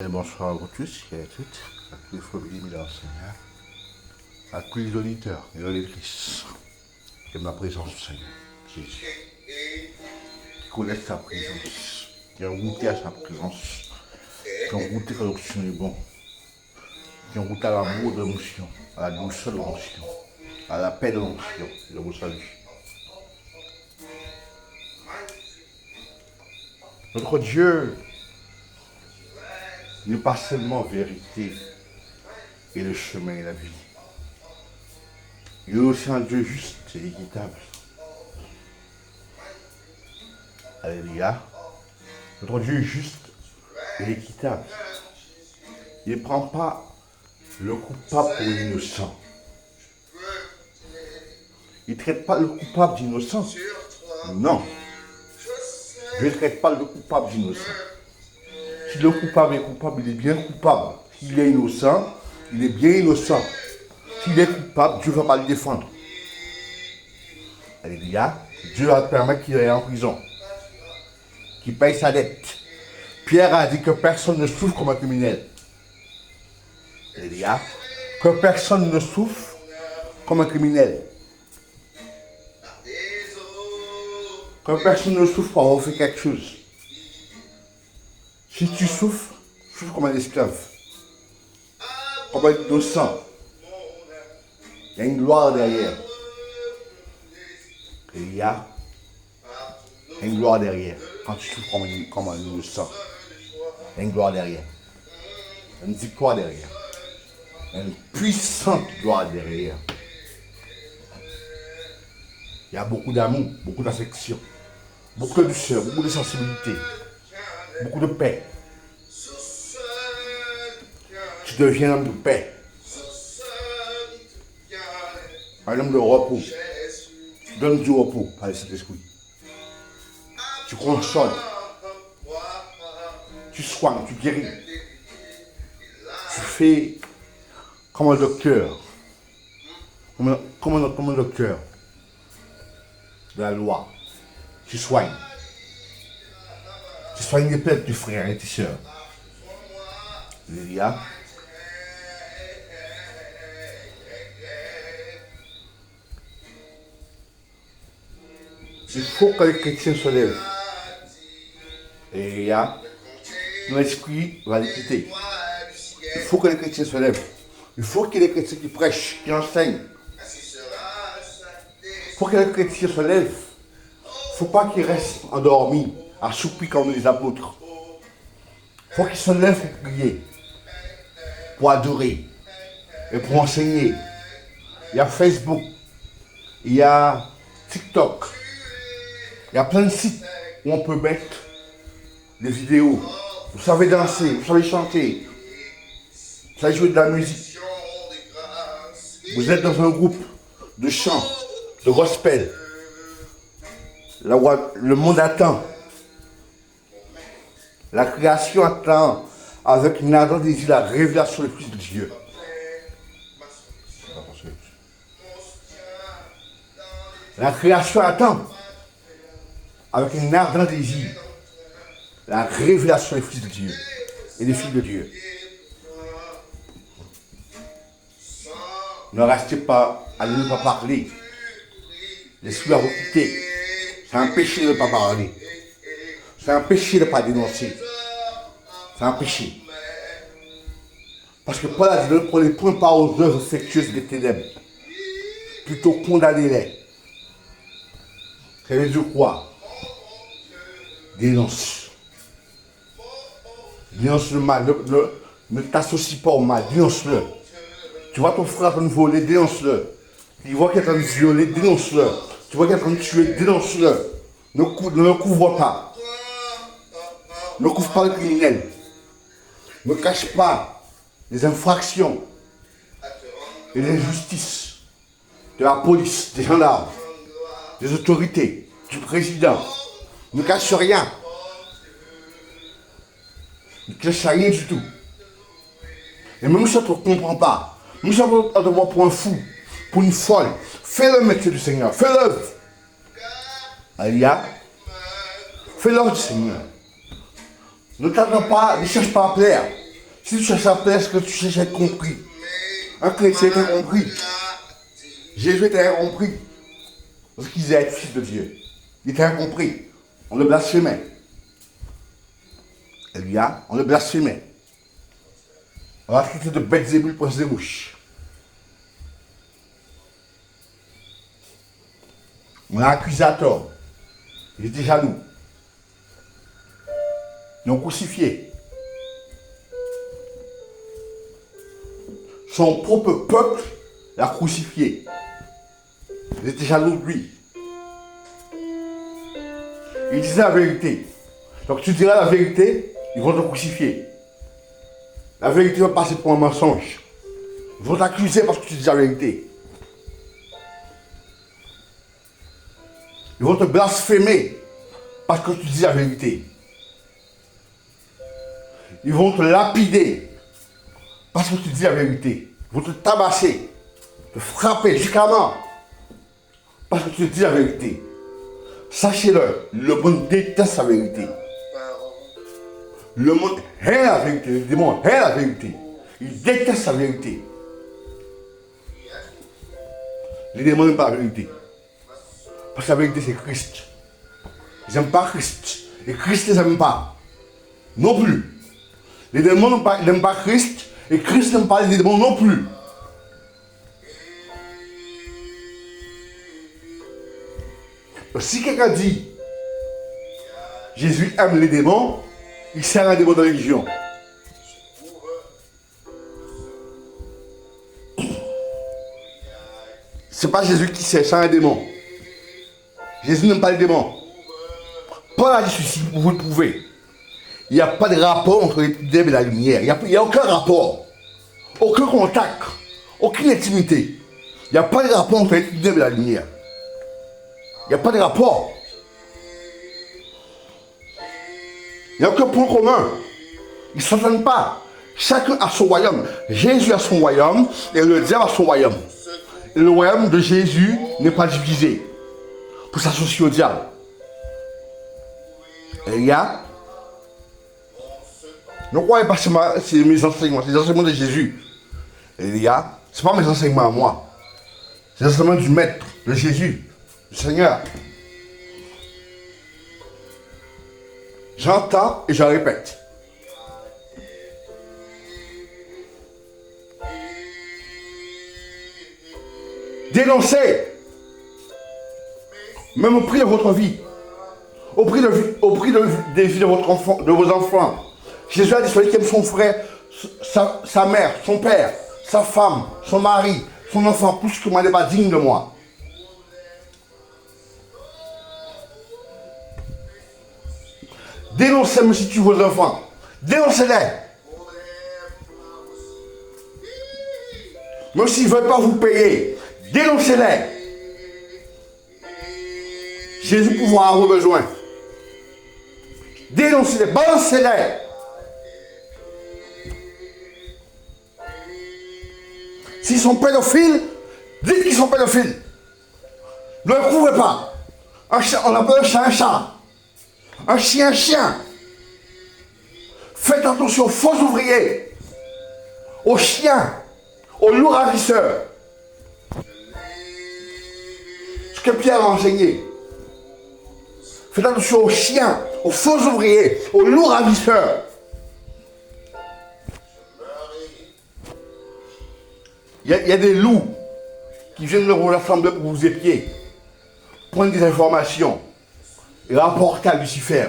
Bonsoir à vous tous et à toutes, à tous les familles de Seigneur, à tous les auditeurs et auditrices de ma présence, Seigneur Jésus, qui connaissent sa présence, qui ont goûté à sa présence, qui ont goûté que l'onction est bon, qui ont goûté à l'amour de l'onction, à la douceur de l'onction, à la paix de l'onction. Je vous salue. Notre Dieu n'est pas seulement vérité et le chemin et la vie. Il est aussi un Dieu juste et équitable. Alléluia. Notre Dieu est juste et équitable. Il ne prend pas le coupable pour l'innocent. Il ne traite pas le coupable d'innocent. Non. Dieu ne traite pas le coupable d'innocent. Si le coupable est coupable, il est bien coupable. S'il est innocent, il est bien innocent. S'il est coupable, Dieu ne va pas le défendre. Alléluia. Dieu va permettre qu'il aille en prison, qu'il paye sa dette. Pierre a dit que personne ne souffre comme un criminel. Alléluia. Que personne ne souffre comme un criminel. Que personne ne souffre pour avoir fait quelque chose. Si tu souffres, souffre comme un esclave, comme un innocent. Il y a une gloire derrière. Il y a une gloire derrière. Quand tu souffres comme un innocent, il y a une gloire derrière. Une victoire derrière. Une puissante gloire derrière. Il y a beaucoup d'amour, beaucoup d'affection, beaucoup de douceur, beaucoup de sensibilité, beaucoup de paix. Tu deviens un homme de paix. Un homme de repos. Tu donnes du repos par le Saint-Esprit. Tu consoles. Tu soignes, tu guéris. Tu fais comme un docteur. Comme un docteur de la loi. Tu soignes. Tu soignes les plaies de tes frères et tes sœurs. Alléluia. Il faut que les chrétiens se lèvent. Alléluia. L'esprit va les quitter. Il faut que les chrétiens se lèvent. Il faut qu'il y ait des chrétiens qui prêchent, qui enseignent. Il faut que les chrétiens se lèvent. Il ne faut pas qu'ils restent endormis, assoupis comme les apôtres. Il faut qu'ils se lèvent pour prier, pour adorer et pour enseigner. Il y a Facebook, il y a TikTok, il y a plein de sites où on peut mettre des vidéos. Vous savez danser, vous savez chanter, vous savez jouer de la musique. Vous êtes dans un groupe de chant, de gospel. Le monde attend. La création attend avec une ardente désir la révélation du Fils de Dieu. La création attend avec une ardente désir la révélation des fils de Dieu et des filles de Dieu. Ne restez pas à ne pas parler. L'esprit va vous quitter. C'est un péché de ne pas parler. C'est un péché de ne pas dénoncer. C'est un péché. Parce que Paul a dit, ne prenez point part aux œuvres infectieuses des ténèbres. Plutôt condamnez-les. Ça veut dire quoi? Dénonce. Dénonce le mal. Ne t'associe pas au mal. Dénonce-le. Tu vois ton frère en train de voler, dénonce-le. Tu vois qu'il est en train de violer, dénonce-le. Tu vois qu'il est en train de tuer, dénonce-le. Ne le couvre pas. Ne couvre pas le criminel. Ne cache pas les infractions et les injustices de la police, des gendarmes, des autorités, du président. Ne cache rien. Ne cache rien du tout. Et même si tu ne comprends pas, même si tu te vois pour un fou, pour une folle, fais le métier du Seigneur, fais l'œuvre. Alléluia. Fais l'œuvre du Seigneur. Ne t'attends pas, ne cherche pas à plaire. Si tu cherches la paix, est-ce que tu cherches à être compris? Un chrétien était compris. Jésus était incompris. Parce qu'il disait être fils de Dieu. Il était incompris. On le blasphémait. Elia, on le blasphémait. On l'a traité de bêtes zébul pour des mouches. On l'a accusé à tort. Il était jaloux. Ils l'ont crucifié. Son propre peuple l'a crucifié. Ils étaient jaloux de lui. Il disait la vérité. Donc tu diras la vérité, ils vont te crucifier. La vérité va passer pour un mensonge. Ils vont t'accuser parce que tu dis la vérité. Ils vont te blasphémer parce que tu dis la vérité. Ils vont te lapider parce que tu dis la vérité. Ils vont te tabasser, te frapper jusqu'à mort parce que tu dis la vérité. Sachez-le, le monde déteste la vérité. Le monde hait la vérité, le démon hait la vérité. Il déteste la vérité. Les démons n'aiment pas la vérité. Parce que la vérité c'est Christ. Ils n'aiment pas Christ. Et Christ ne les aime pas. Non plus. Les démons n'aiment pas Christ. Et Christ n'aime pas les démons non plus. Donc, si quelqu'un dit Jésus aime les démons, il sert un démon de religion. C'est pas Jésus qui sert, c'est un démon. Jésus n'aime pas les démons. Paul a dit ceci, vous le pouvez. Il n'y a pas de rapport entre les ténèbres et la lumière. Il n'y a aucun rapport. Aucun contact. Aucune intimité. Il n'y a pas de rapport entre les ténèbres et la lumière. Il n'y a pas de rapport. Il n'y a aucun point commun. Ils ne s'entendent pas. Chacun a son royaume. Jésus a son royaume et le diable a son royaume. Et le royaume de Jésus n'est pas divisé pour s'associer au diable. Et il y a... Ne croyez pas que c'est mes enseignements, c'est les enseignements de Jésus. Et il y a... Ce n'est pas mes enseignements à moi. C'est les enseignements du Maître, de Jésus, du Seigneur. J'entends et je répète. Dénoncez, même au prix de votre vie, au prix des vies de vos enfants. Jésus a dit, celui qui aime son frère, sa mère, son père, sa femme, son mari, son enfant, plus que moi n'est pas digne de moi. Dénoncez-moi si tu veux vos enfants. Dénoncez-les. Même s'ils ne veulent pas vous payer, dénoncez-les. Jésus pourra avoir besoin. Dénoncez-les, balancez-les. S'ils sont pédophiles, dites qu'ils sont pédophiles. Ne le couvrez pas. Un chat, on appelle un chat un chat. Un chien, un chien. Faites attention aux faux ouvriers, aux chiens, aux loups ravisseurs. Ce que Pierre a enseigné. Faites attention aux chiens, aux faux ouvriers, aux loups ravisseurs. Il y a des loups qui viennent vous rassembler pour vous épier, prendre des informations et rapporter à Lucifer,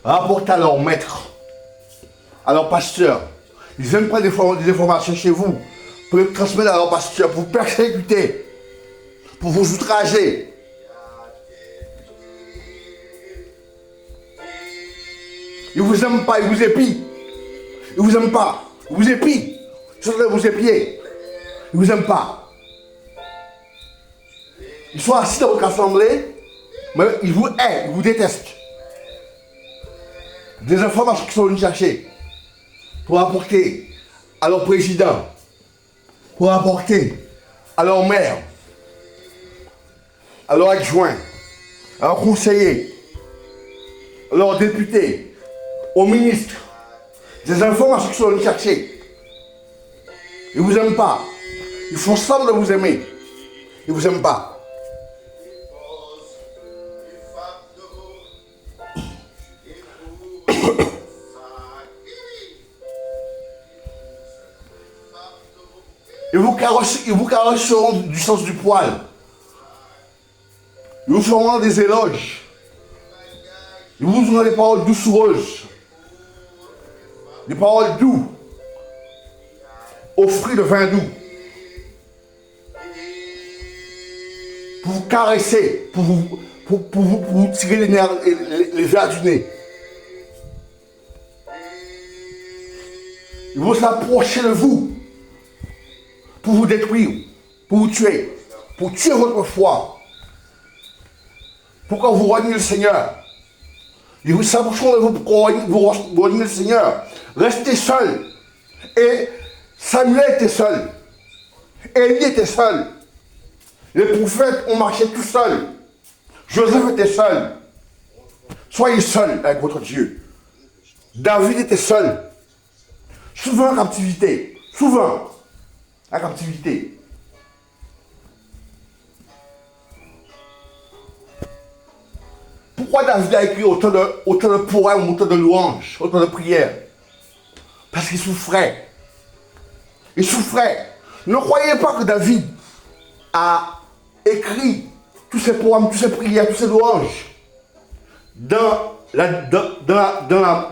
rapporter à leur maître, à leur pasteur. Ils viennent prendre des informations chez vous pour les transmettre à leur pasteur, pour vous persécuter, pour vous outrager. Ils ne vous aiment pas, ils vous épient. Ils ne vous aiment pas, ils vous épient. Ils sont là vous épier. Ils ne vous aiment pas. Ils sont assis dans votre assemblée, mais ils vous haïssent, ils vous détestent. Des informations qu'ils sont venus chercher pour apporter à leur président, pour apporter à leur maire, à leur adjoint, à leur conseiller, à leur député, aux ministres. Des informations qu'ils sont venus chercher Ils ne vous aiment pas. Ils font semblant de vous aimer. Ils ne vous aiment pas. Ils vous caresseront du sens du poil. Ils vous feront des éloges. Ils vous donneront des paroles doucereuses. Des paroles douces. Aux fruits de vin doux. Pour vous caresser. Pour vous tirer les nerfs, les verres du nez. Ils vont s'approcher de vous. Pour vous détruire, pour vous tuer, pour tuer votre foi. Pourquoi vous reniez le Seigneur? Ils vous s'approcheront de vous pour vous renier le Seigneur. Restez seul. Et Samuel était seul. Élie était seul. Les prophètes ont marché tout seuls. Joseph était seul. Soyez seul avec votre Dieu. David était seul. Souvent en captivité. Souvent. La captivité. Pourquoi David a écrit autant de poèmes, autant de louanges, autant de prières? Parce qu'il souffrait. Il souffrait. Ne croyez pas que David a écrit tous ces poèmes, toutes ces prières, toutes ces louanges dans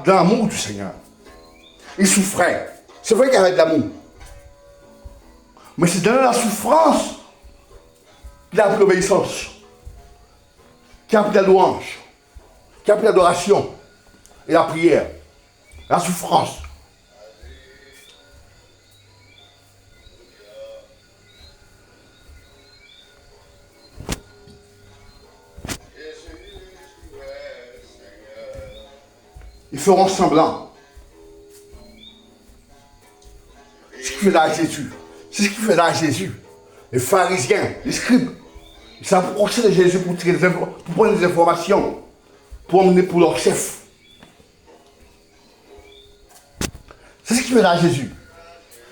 l'amour du Seigneur. Il souffrait. C'est vrai qu'il y avait de l'amour. Mais c'est dans la souffrance qu'il a appris l'obéissance, qu'il a appris la louange, qu'il a appris l'adoration et la prière. La souffrance. Ils feront semblant. Ce qui fait là Jésus. C'est ce qui fait là Jésus. Les pharisiens, les scribes, ils s'approchaient de Jésus pour prendre des informations, pour emmener pour leur chef. C'est ce qui fait là Jésus.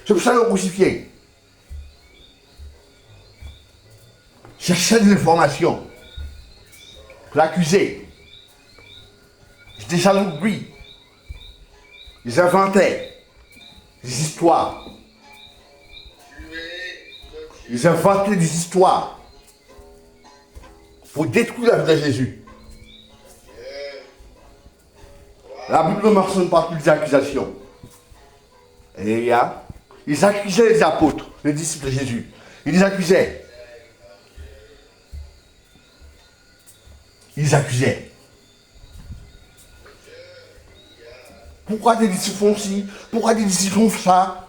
C'est pour ça qu'ils l'ont crucifié. Cherchaient des informations pour l'accuser. Ils étaient jaloux de lui. Ils inventaient des histoires. Ils inventaient des histoires pour détruire la vie de Jésus. La Bible ne mentionne pas toutes les accusations. Et ils accusaient les apôtres, les disciples de Jésus. Ils les accusaient. Ils accusaient. Pourquoi des disciples font ci? Pourquoi des disciples font ça?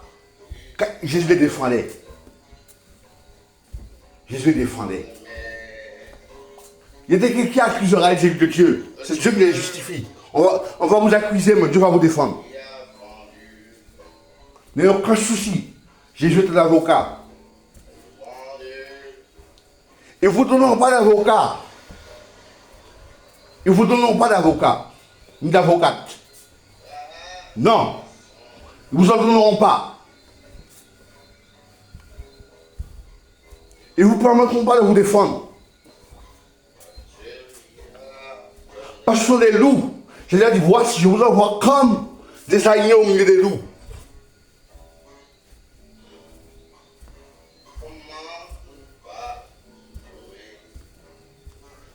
Jésus les défendait. Jésus les défendait. Il y a des quelqu'un qui accusera les élus de Dieu. C'est Dieu qui les justifie. On va vous accuser, mais Dieu va vous défendre. N'ayez aucun souci. Jésus est un avocat. Ils ne vous donneront pas d'avocat. Ils ne vous donneront pas d'avocat. Ni d'avocate. Non. Ils ne vous en donneront pas. Ils ne vous permettront pas de vous défendre. Parce que ce sont des loups. Jésus a dit, voici, je vous envoie comme des agneaux au milieu des loups.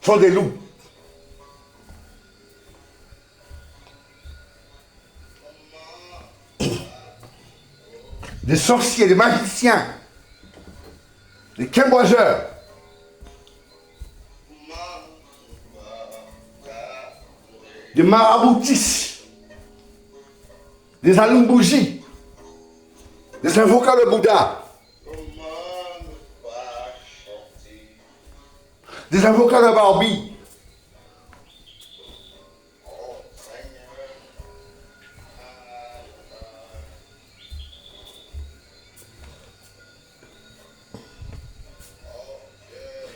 Ce sont des loups. Des sorciers, des magiciens, des quimboiseurs. Des maraboutis, des allumbougies, des avocats de Bouddha, des avocats de Barbie.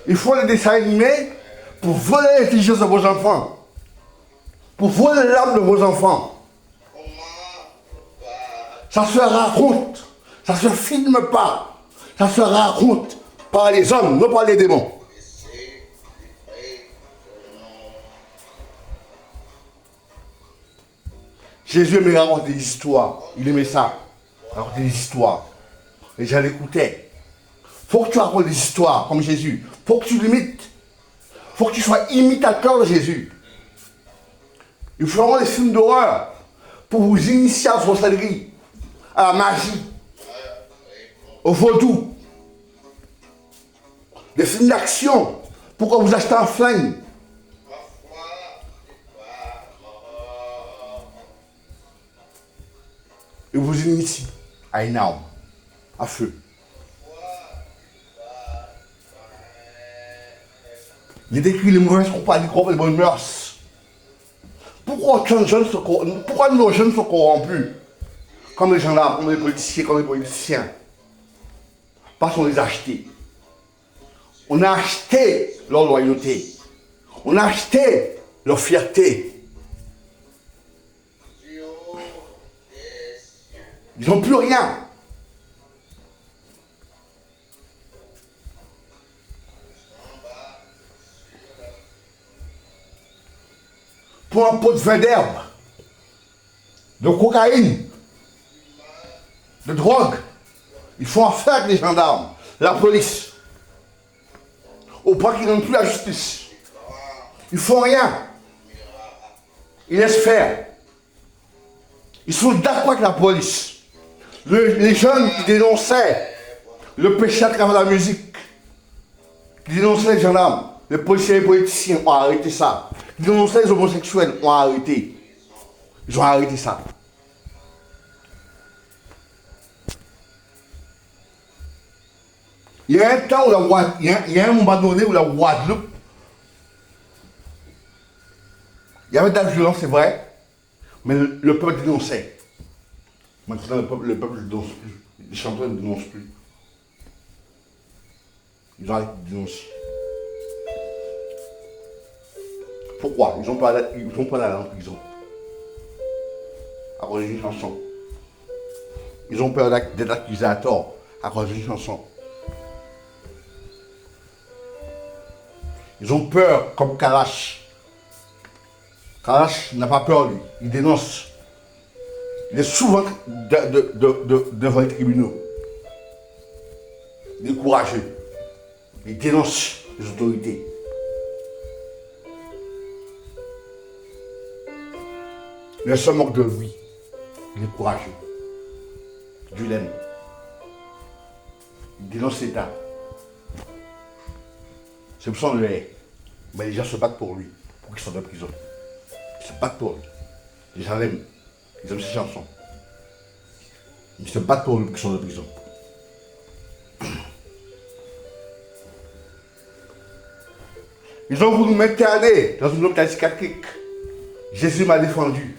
Il faut les dessins animés pour voler l'intelligence de vos enfants. Pour voler l'âme de vos enfants. Ça se raconte. Ça ne se filme pas. Ça se raconte par les hommes, non par les démons. Jésus aimait raconter des histoires. Il aimait ça. Raconter des histoires. Les gens l'écoutaient. Faut que tu racontes des histoires comme Jésus. Faut que tu l'imites. Faut que tu sois imitateur de Jésus. Ils feront des films d'horreur pour vous initier à la sorcellerie, à la magie, au vaudou. Des films d'action pour que vous achetez un flingue. Et vous initiez à une arme, à feu. Il décrit les mauvaises compagnies contre les bonnes mœurs. Pourquoi nos jeunes sont corrompus? Comme les gendarmes, comme les policiers, comme les politiciens. Parce qu'on les a achetés. On a acheté leur loyauté. On a acheté leur fierté. Ils n'ont plus rien. Pour un pot de vin d'herbe, de cocaïne, de drogue, ils font affaire avec les gendarmes, la police, au point qu'ils n'ont plus la justice. Ils font rien. Ils laissent faire. Ils sont d'accord avec la police. Les jeunes qui dénonçaient le péché à travers la musique, qui dénonçaient les gendarmes, les policiers et les politiciens ont arrêté ça. Qui dénonçaient les homosexuels ont arrêté. Ils ont arrêté ça. Il y a un temps où il y a un moment donné où la Guadeloupe, il y avait de la violence, c'est vrai, mais le peuple dénonçait. Maintenant, le peuple ne dénonce plus. Les chanteurs ne dénoncent plus. Ils ont arrêté de dénoncer. Pourquoi? Ils ont pas d'aller en prison. À cause d'une chanson. Ils ont peur d'être accusés à tort à cause d'une chanson. Ils ont peur comme Kalash. Kalash n'a pas peur, lui. Il dénonce. Il est souvent devant les tribunaux. Il est courageux. Il dénonce les autorités. Les se moquent de lui. Il est courageux. Dieu l'aime. Il dénonce l'État. C'est pour ça qu'on le hait. Mais les gens se battent pour lui, pour qu'il sorte de prison. Ils se battent pour lui. Les gens l'aiment. Ils aiment ses chansons. Ils se battent pour lui, pour qu'il sorte de prison. Ils ont voulu m'interner dans une hôpital psychiatrique. Jésus m'a défendu.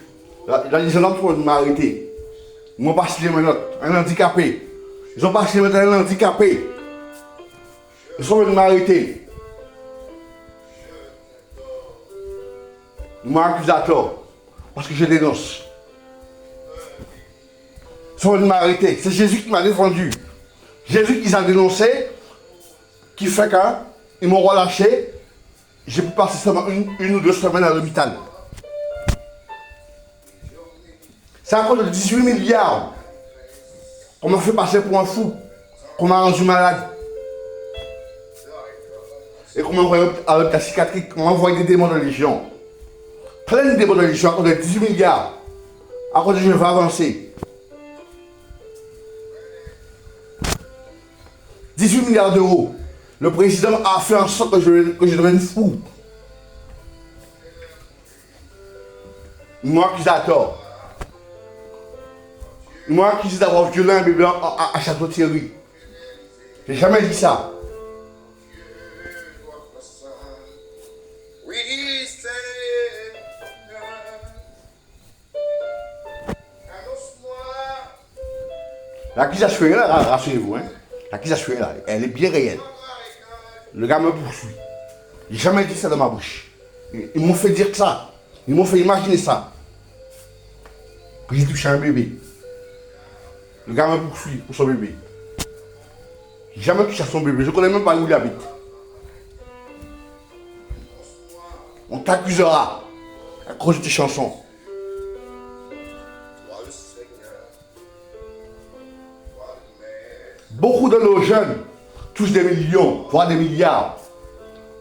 Les gendarmes m'ont arrêté. Ils m'ont passé les menottes, un handicapé. Ils ont passé les menottes à un handicapé. Ils sont venus m'arrêter. Ils m'ont accusé à tort. Parce que je dénonce. Ils sont venus m'arrêter. C'est Jésus qui m'a défendu. Jésus qui a dénoncé, qui fait qu'ils m'ont relâché. J'ai pu passer seulement une ou 2 semaines à l'hôpital. C'est à cause de 18 milliards qu'on m'a fait passer pour un fou, qu'on m'a rendu malade. Et qu'on m'a envoyé à l'hôpital psychiatrique, qu'on m'a envoyé des démons de légion. Plein de démons de légion à cause de 18 milliards. À cause de je vais avancer. 18 milliards d'euros. Le président a fait en sorte que je devienne fou. Ils m'ont accusé à tort. Ils m'ont accusé d'avoir violé un bébé à Château-Thierry. J'ai jamais dit ça. L'accusation est là, rassurez-vous. Hein. L'accusation est là, elle est bien réelle. Le gars me poursuit. J'ai jamais dit ça dans ma bouche. Ils m'ont fait dire ça. Ils m'ont fait imaginer ça. Que j'ai touché un bébé. Le gars me poursuit pour son bébé. J'ai jamais touché à son bébé, je ne connais même pas où il habite. On t'accusera à cause de tes chansons. Beaucoup de nos jeunes touchent des millions, voire des milliards.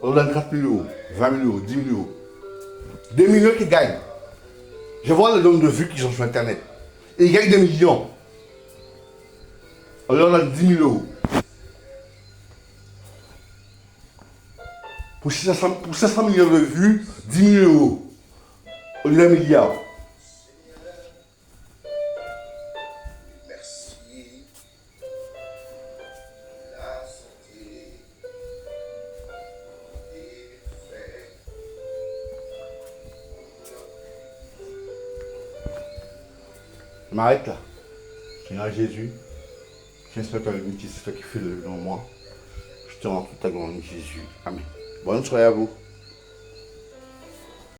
On donne 4 000 euros, 20 000 euros, 10 000 euros. Des millions qui gagnent. Je vois le nombre de vues qui sont sur Internet. Et ils gagnent des millions. On leur donne 10 000 euros. Pour 500 millions de vues, 10 000 euros. Au lieu d'un milliard. Je m'arrête là. Seigneur Jésus, j'espère que c'est toi qui fais le nom moi. Je te rends toute ta gloire, Jésus. Amen. Bonne soirée à vous.